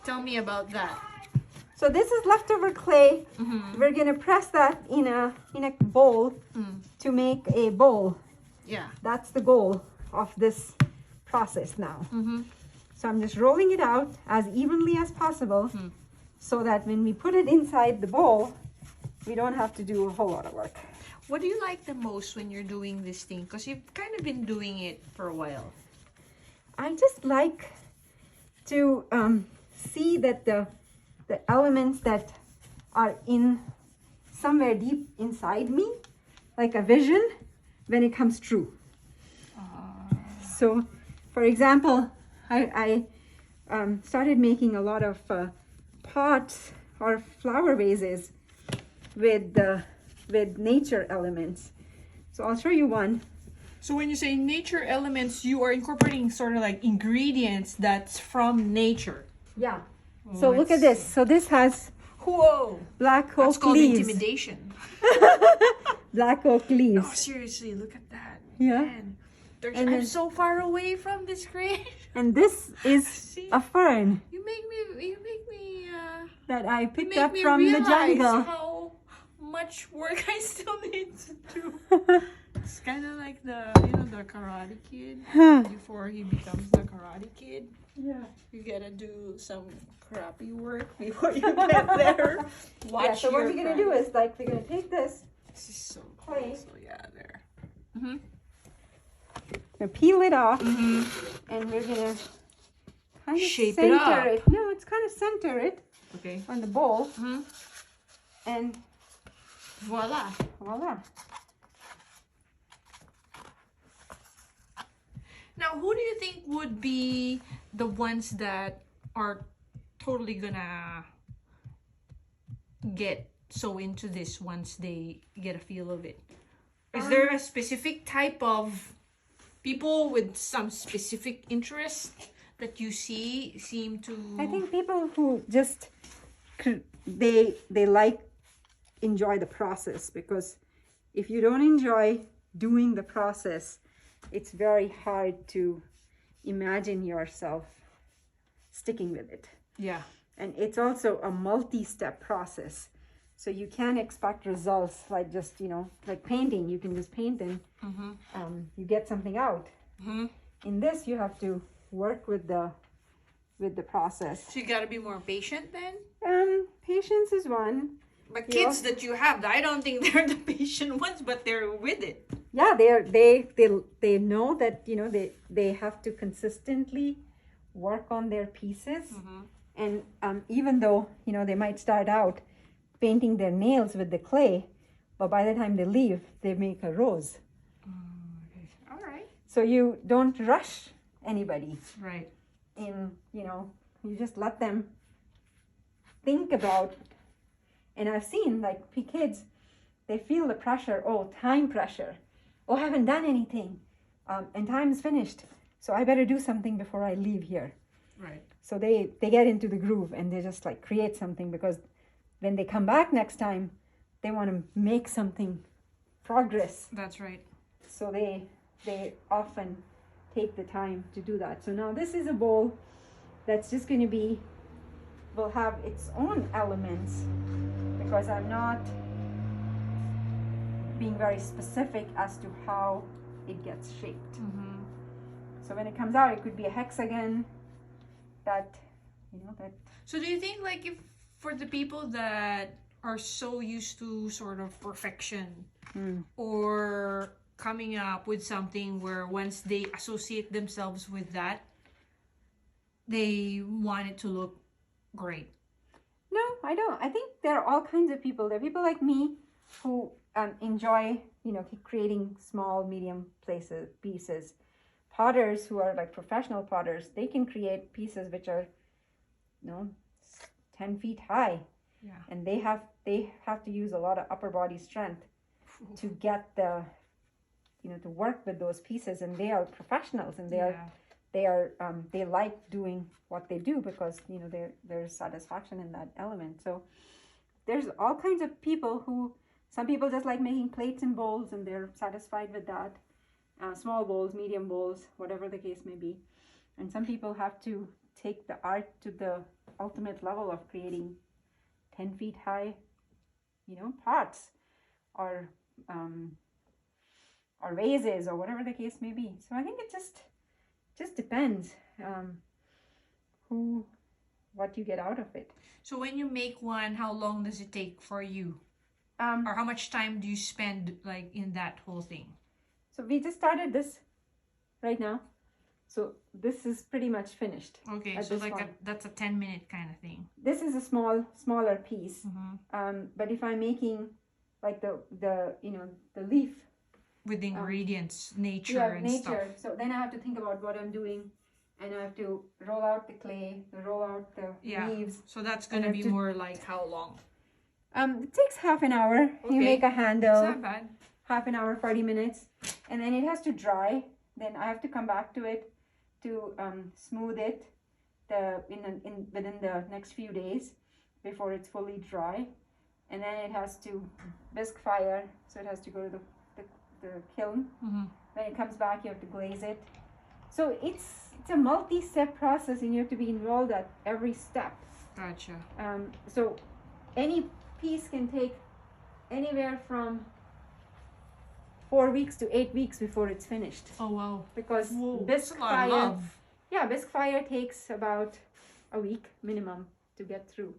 Tell me about that. So this is leftover clay. We're gonna press that in a bowl to make a bowl. Yeah. That's the goal of this process now. So I'm just rolling it out as evenly as possible so that when we put it inside the bowl, we don't have to do a whole lot of work. What do you like the most when you're doing this thing? Because you've kind of been doing it for a while. I just like to see that the elements that are in somewhere deep inside me, like a vision, when it comes true. So, for example, I started making a lot of pots or flower vases with nature elements. So I'll show you one. So when you say nature elements, you are incorporating sort of like ingredients that's from nature. Yeah. So look at this. So this has black oak That's called leaves. intimidation. Black oak leaves. Oh, seriously, look at that. Yeah. Man, And I'm then- so far away from this creation. And this is a fern You make me that I picked make up me from the realize jungle. how much work I still need to do. It's kind of like the Karate Kid. Before he becomes the Karate Kid, Yeah. you gotta do some crappy work before you get there. Watch Yeah, so what your we're gonna do is we're gonna take this, This is so clay. cool. So yeah, there. gonna peel it off, and we're gonna kind of Shape it center up. it. No, it's kind of center it Okay. on the bowl, and Voila. voila. Now, who do you think would be the ones that are totally gonna get so into this once they get a feel of it? Is there a specific type of people with some specific interest that you seem to? I think people who just enjoy the process, because if you don't enjoy doing the process, it's very hard to imagine yourself sticking with it. Yeah. And it's also a multi-step process. So you can't expect results like just, like painting. You can just paint and you get something out. In this, you have to work with the process. So you gotta be more patient then? Patience is one. But kids that you have, I don't think they're the patient ones, but they're with it. Yeah, they know that they have to consistently work on their pieces, and even though they might start out painting their nails with the clay, but by the time they leave, they make a rose. Okay. All right. So you don't rush anybody. Right. You just let them think about. And I've seen kids, they feel the pressure. Oh, time pressure. Oh, I haven't done anything, and time's finished. So I better do something before I leave here. Right. So they get into the groove and they just create something, because when they come back next time, they want to make something progress. That's right. So they often take the time to do that. So now this is a bowl that's just going to will have its own elements, because I'm not being very specific as to how it gets shaped. So when it comes out, it could be a hexagon that. So do you think if for the people that are so used to sort of perfection or coming up with something where once they associate themselves with that, they want it to look great? No, I don't. I think there are all kinds of people. There are people like me who enjoy, creating small, medium pieces. Potters who are professional potters, they can create pieces which are, 10 feet high. Yeah. And they have to use a lot of upper body strength to get to work with those pieces. And they are professionals, and they like doing what they do, because there's satisfaction in that element. So there's all kinds of people some people just like making plates and bowls, and they're satisfied with that. Small bowls, medium bowls, whatever the case may be. And some people have to take the art to the ultimate level of creating 10 feet high, pots or vases or whatever the case may be. So I think it just depends what you get out of it. So when you make one, how long does it take for you? Or how much time do you spend like in that whole thing? So we just started this right now. So this is pretty much finished. Okay, so like that's a 10-minute kind of thing. This is a smaller piece. But if I'm making like the leaf with the ingredients, nature stuff. So then I have to think about what I'm doing, and I have to roll out the clay, roll out the leaves. So that's gonna be more like how long? It takes half an hour. Okay. You make a handle. It's not bad. Half an hour, 40 minutes, and then it has to dry. Then I have to come back to it to smooth it within the next few days before it's fully dry, and then it has to bisque fire. So it has to go to the kiln. When it comes back, you have to glaze it. So it's a multi-step process, and you have to be involved at every step. Gotcha. So any piece can take anywhere from 4 weeks to 8 weeks before it's finished. Oh wow! Because bisque fire. Bisque fire takes about a week minimum to get through.